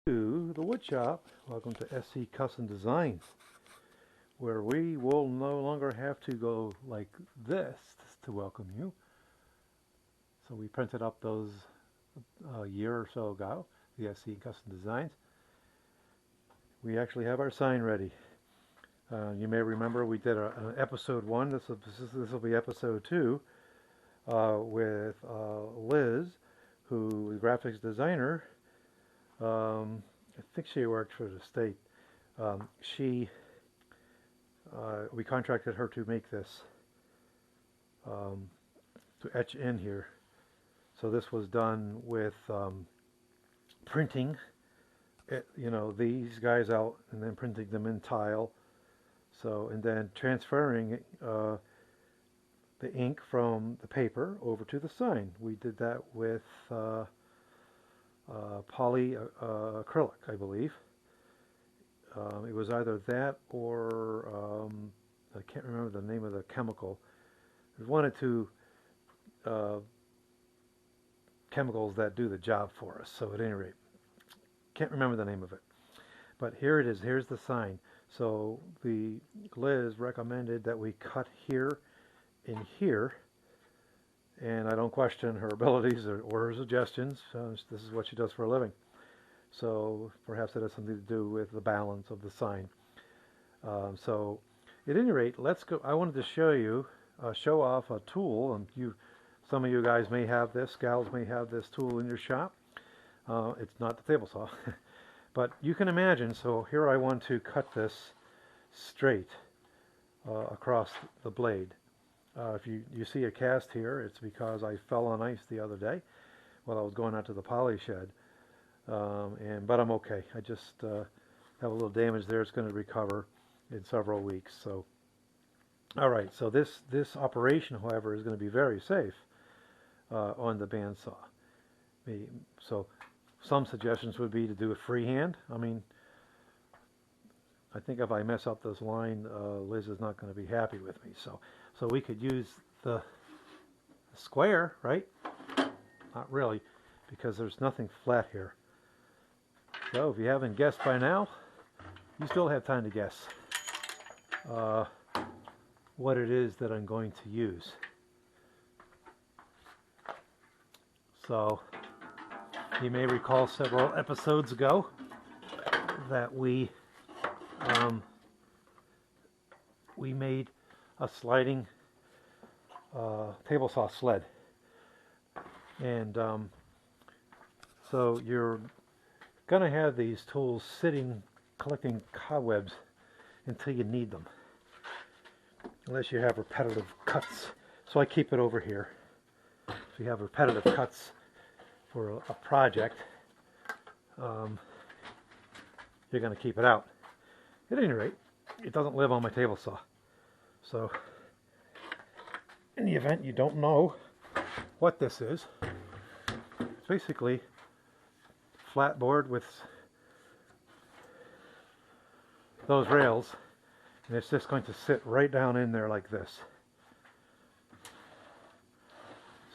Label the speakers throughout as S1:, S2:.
S1: To the wood shop. Welcome to SC Custom Designs, where we will no longer have to go like this to welcome you. So we printed up those a year or so ago, the SC Custom Designs. We actually have our sign ready. You may remember we did an episode 1. This will be episode 2 with Liz, who is a graphics designer. I think she worked for the state. We contracted her to make this, to etch in here. So this was done with printing, these guys out and then printing them in tile. So, and then transferring the ink from the paper over to the sign. We did that with poly acrylic, I believe. It was either that or I can't remember the name of the chemical. There's one or two chemicals that do the job for us. So at any rate, can't remember the name of it. But here it is. Here's the sign. So the Liz recommended that we cut here and here. And I don't question her abilities or her suggestions. This is what she does for a living. So perhaps that has something to do with the balance of the sign. So at any rate, let's go. I wanted to show off a tool. And some of you guys may have this, gals may have this tool in your shop. It's not the table saw. But you can imagine, so here I want to cut this straight across the blade. If you see a cast here, it's because I fell on ice the other day while I was going out to the poly shed. But I'm okay. I just have a little damage there. It's going to recover in several weeks. So, all right. So this operation, however, is going to be very safe on the bandsaw. So some suggestions would be to do it freehand. I mean, I think if I mess up this line, Liz is not going to be happy with me. So we could use the square, right? Not really, because there's nothing flat here. So if you haven't guessed by now, you still have time to guess what it is that I'm going to use. So you may recall several episodes ago that we made a sliding table saw sled, and so you're gonna have these tools sitting collecting cobwebs until you need them, unless you have repetitive cuts. So I keep it over here. If you have repetitive cuts for a project, you're gonna keep it out. At any rate, it doesn't live on my table saw. So in the event you don't know what this is, it's basically flat board with those rails, and it's just going to sit right down in there like this.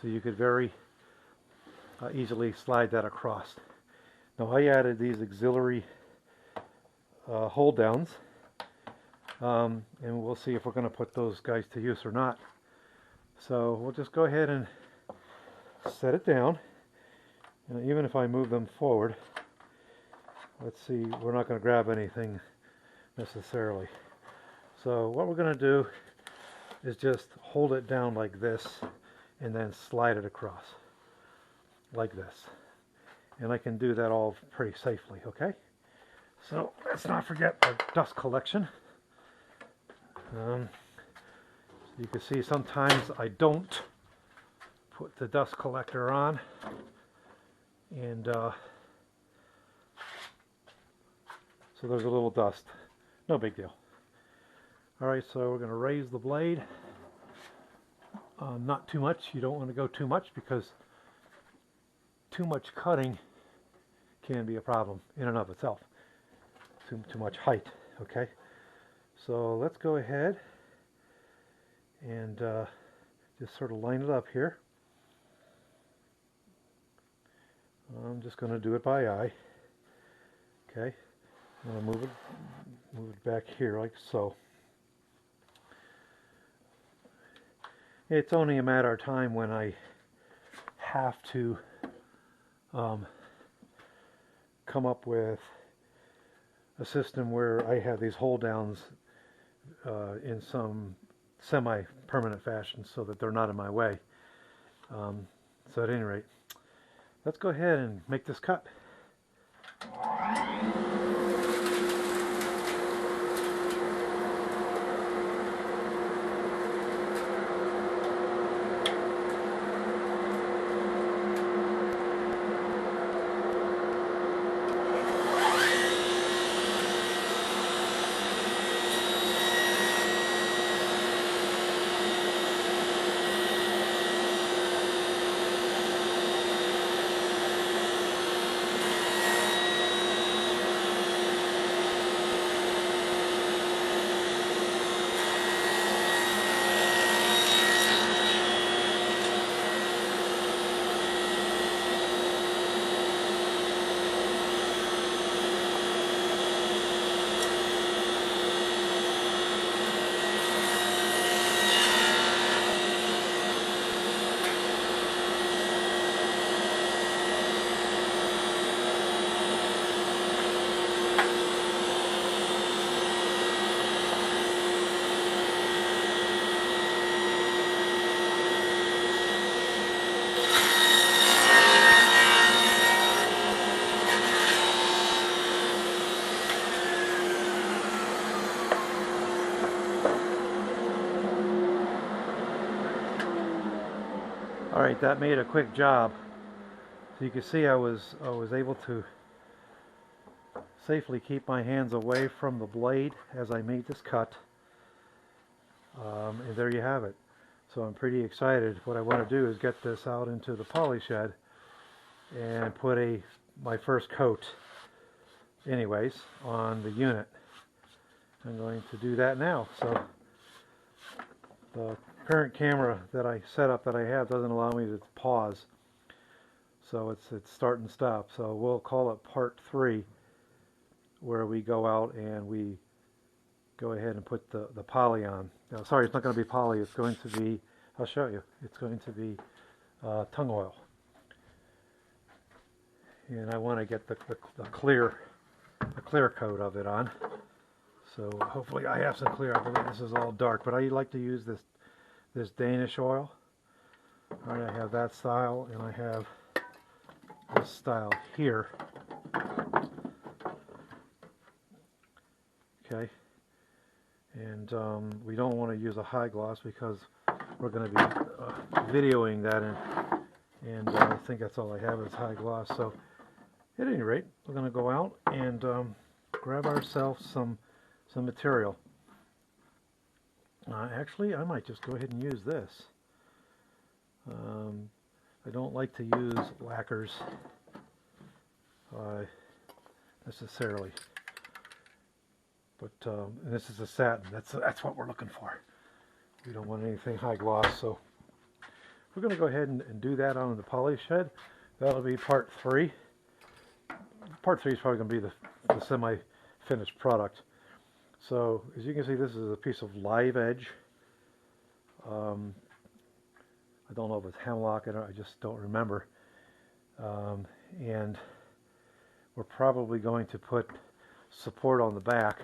S1: So you could very easily slide that across. Now I added these auxiliary hold downs, and we'll see if we're going to put those guys to use or not. So we'll just go ahead and set it down. And even if I move them forward, let's see, we're not going to grab anything necessarily. So what we're going to do is just hold it down like this and then slide it across like this. And I can do that all pretty safely, okay? So let's not forget our dust collection. You can see sometimes I don't put the dust collector on, and so there's a little dust. No big deal. Alright, so we're going to raise the blade. Not too much. You don't want to go too much, because too much cutting can be a problem in and of itself. Too much height, okay? So let's go ahead and just sort of line it up here. I'm just going to do it by eye. Okay, I'm going to move it back here like so. It's only a matter of time when I have to come up with a system where I have these hold downs in some semi-permanent fashion so that they're not in my way. So at any rate, let's go ahead and make this cut. Alright, that made a quick job. So you can see I was able to safely keep my hands away from the blade as I made this cut. And there you have it. So I'm pretty excited. What I want to do is get this out into the poly shed and put my first coat anyways on the unit. I'm going to do that now. So the current camera that I set up that I have doesn't allow me to pause, so it's start and stop. So we'll call it part 3, where we go out and we go ahead and put the poly on. Now, sorry, it's not going to be poly. It's going to be, I'll show you, it's going to be tung oil, and I want to get the clear coat of it on. So hopefully I have some clear. I believe this is all dark, but I like to use this Danish oil. All right, I have that style, and I have this style here. Okay, and we don't want to use a high gloss because we're going to be videoing that, and I think that's all I have is high gloss. So at any rate, we're going to go out and grab ourselves some material. Actually, I might just go ahead and use this. I don't like to use lacquers necessarily, but and this is a satin. That's what we're looking for. We don't want anything high gloss, so we're going to go ahead and do that on the poly shed. That'll be part 3. Part 3 is probably going to be the semi-finished product. So, as you can see, this is a piece of live edge. I don't know if it's hemlock, I just don't remember. And we're probably going to put support on the back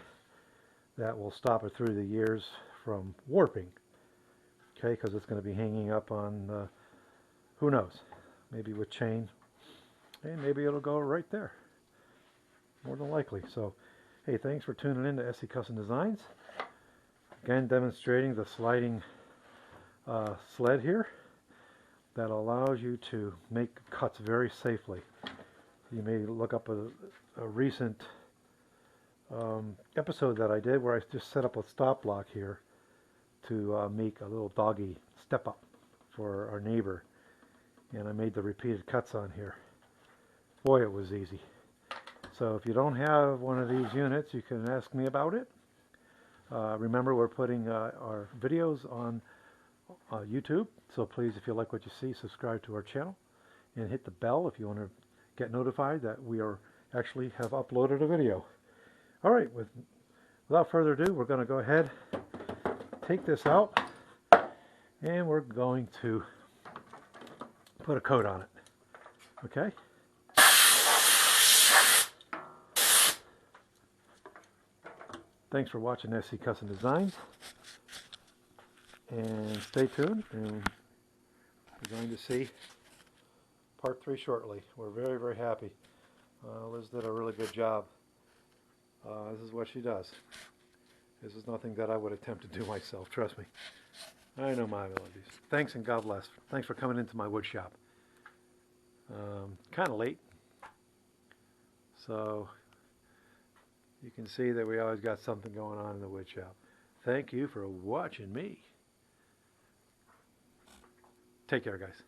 S1: that will stop it through the years from warping. Okay, because it's going to be hanging up on, who knows, maybe with chain. And maybe it'll go right there. More than likely. So, hey, thanks for tuning in to SE Custom Designs. Again, demonstrating the sliding sled here that allows you to make cuts very safely. You may look up a recent episode that I did where I just set up a stop block here to make a little doggy step up for our neighbor, and I made the repeated cuts on here. Boy, it was easy. So if you don't have one of these units, you can ask me about it. Remember, we're putting our videos on YouTube, so please, if you like what you see, subscribe to our channel and hit the bell if you want to get notified that we are actually have uploaded a video. All right, without further ado, we're going to go ahead, take this out, and we're going to put a coat on it. Okay? Thanks for watching SC Custom Designs, and stay tuned, and we're going to see part 3 shortly. We're very, very happy. Liz did a really good job. This is what she does. This is nothing that I would attempt to do myself, trust me. I know my abilities. Thanks, and God bless. Thanks for coming into my wood shop. Kind of late, so you can see that we always got something going on in the wood shop. Thank you for watching me. Take care, guys.